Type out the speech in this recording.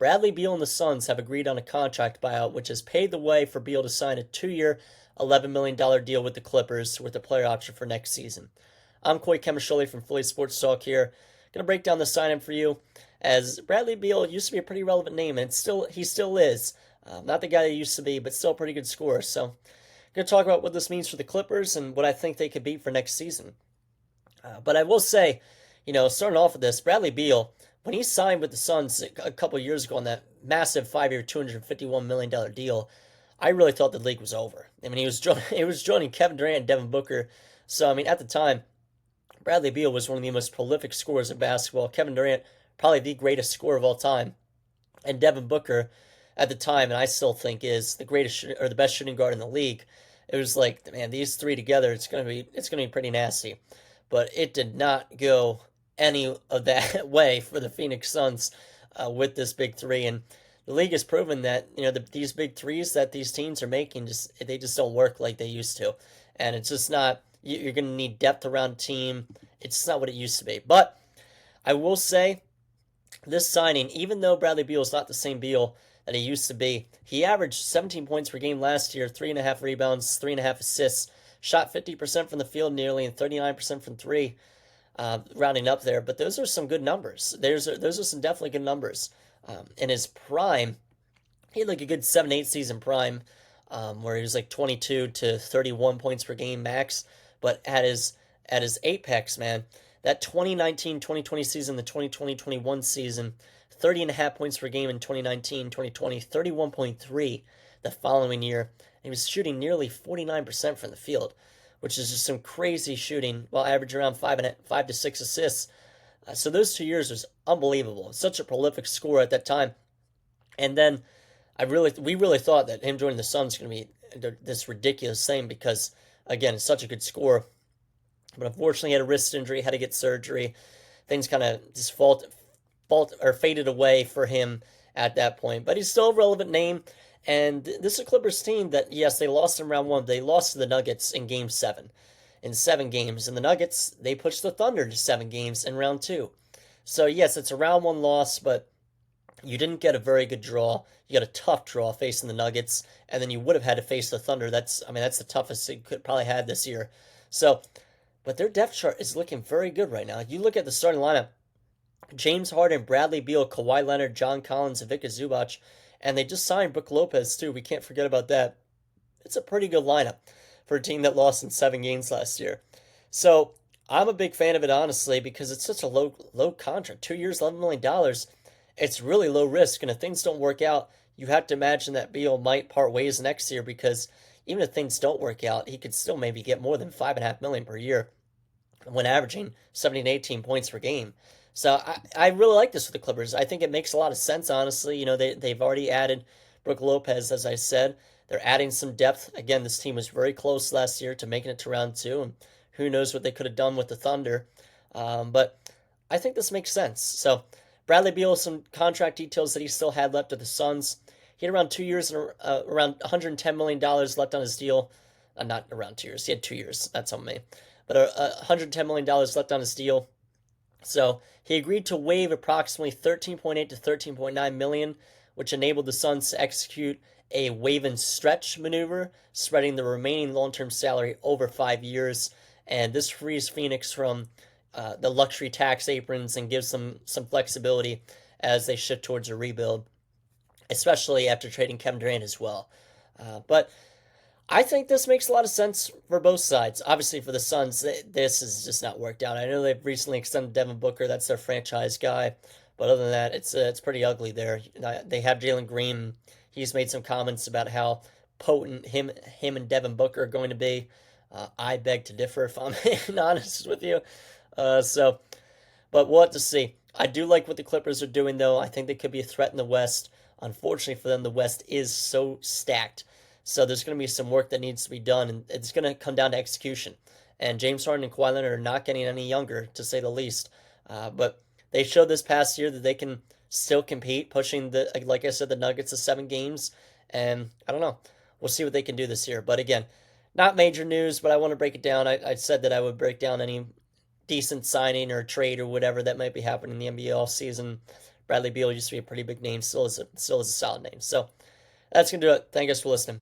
Bradley Beal and the Suns have agreed on a contract buyout, which has paved the way for Beal to sign a 2-year, $11 million deal with the Clippers with a player option for next season. I'm Coy Camiscioli from Philly Sports Talk here. Going to break down the signing for you, as Bradley Beal used to be a pretty relevant name, and he still is. Not the guy he used to be, but still a pretty good scorer. So, I'm going to talk about what this means for the Clippers and what I think they could be for next season. But I will say, starting off with this, Bradley Beal, when he signed with the Suns a couple of years ago on that massive 5-year, $251 million deal, I really thought the league was over. I mean, he was joining Kevin Durant and Devin Booker. So, I mean, at the time, Bradley Beal was one of the most prolific scorers in basketball. Kevin Durant, probably the greatest scorer of all time. And Devin Booker, at the time, and I still think is the greatest or the best shooting guard in the league. It was like, man, these three together, it's gonna be pretty nasty. But it did not go any of that way for the Phoenix Suns with this big three. And the league has proven that these big threes that these teams are making they just don't work like they used to, and it's just not. You're going to need depth around the team. It's just not what it used to be. But I will say, this signing, even though Bradley Beal is not the same Beal that he used to be, he averaged 17 points per game last year, 3.5 rebounds, 3.5 assists, shot 50% from the field nearly, and 39% from three, rounding up there. But those are some good numbers. Those are some definitely good numbers. In his prime, he had like a good 7-8 season prime, where he was like 22 to 31 points per game max. But at his apex, man, that 2019-2020 season, the 2020-21 season, 30.5 points per game in 2019-2020, 31.3 the following year. He was shooting nearly 49% from the field, which is just some crazy shooting, while averaging around 5 to 6 assists. So those 2 years was unbelievable. Such a prolific scorer at that time. And then we really thought that him joining the Suns was going to be this ridiculous thing because, again, it's such a good scorer. But unfortunately, he had a wrist injury, had to get surgery. Things kind of just faded away for him at that point. But he's still a relevant name. And this is a Clippers team that, yes, they lost in round one. They lost to the Nuggets in game 7. In 7 games. And the Nuggets, they pushed the Thunder to 7 games in round 2. So, yes, it's a round 1 loss, but you didn't get a very good draw. You got a tough draw facing the Nuggets, and then you would have had to face the Thunder. That's the toughest you could probably have this year. So, but their depth chart is looking very good right now. You look at the starting lineup: James Harden, Bradley Beal, Kawhi Leonard, John Collins, and Ivica Zubac, and they just signed Brook Lopez too. We can't forget about that. It's a pretty good lineup for a team that lost in 7 games last year. So I'm a big fan of it, honestly, because it's such a low contract. 2 years, $11 million. It's really low risk, and if things don't work out, you have to imagine that Beal might part ways next year, because even if things don't work out, he could still maybe get more than $5.5 million per year when averaging 17 to 18 points per game. So I really like this with the Clippers. I think it makes a lot of sense, honestly. They've already added Brook Lopez, as I said. They're adding some depth. Again, this team was very close last year to making it to round 2, and who knows what they could have done with the Thunder. But I think this makes sense. So Bradley Beal, some contract details that he still had left with the Suns. He had around 2 years and around $110 million left on his deal. Not around 2 years. He had 2 years. That's on me. But $110 million left on his deal. So he agreed to waive approximately $13.8 to $13.9 million, which enabled the Suns to execute a waive and stretch maneuver, spreading the remaining long-term salary over 5 years. And this frees Phoenix from the luxury tax aprons and gives them some flexibility as they shift towards a rebuild, especially after trading Kevin Durant as well. But I think this makes a lot of sense for both sides. Obviously, for the Suns, this has just not worked out. I know they've recently extended Devin Booker. That's their franchise guy. But other than that, it's pretty ugly there. They have Jalen Green. He's made some comments about how potent him and Devin Booker are going to be. I beg to differ, if I'm being honest with you. But we'll have to see. I do like what the Clippers are doing, though. I think they could be a threat in the West. Unfortunately for them, the West is so stacked. So there's going to be some work that needs to be done, and it's going to come down to execution. And James Harden and Kawhi Leonard are not getting any younger, to say the least. But they showed this past year that they can still compete, pushing like I said, the Nuggets to 7 games. And I don't know. We'll see what they can do this year. But again, not major news, but I want to break it down. I said that I would break down any decent signing or trade or whatever that might be happening in the NBA all season. Bradley Beal used to be a pretty big name, still is a solid name. So that's going to do it. Thank you guys for listening.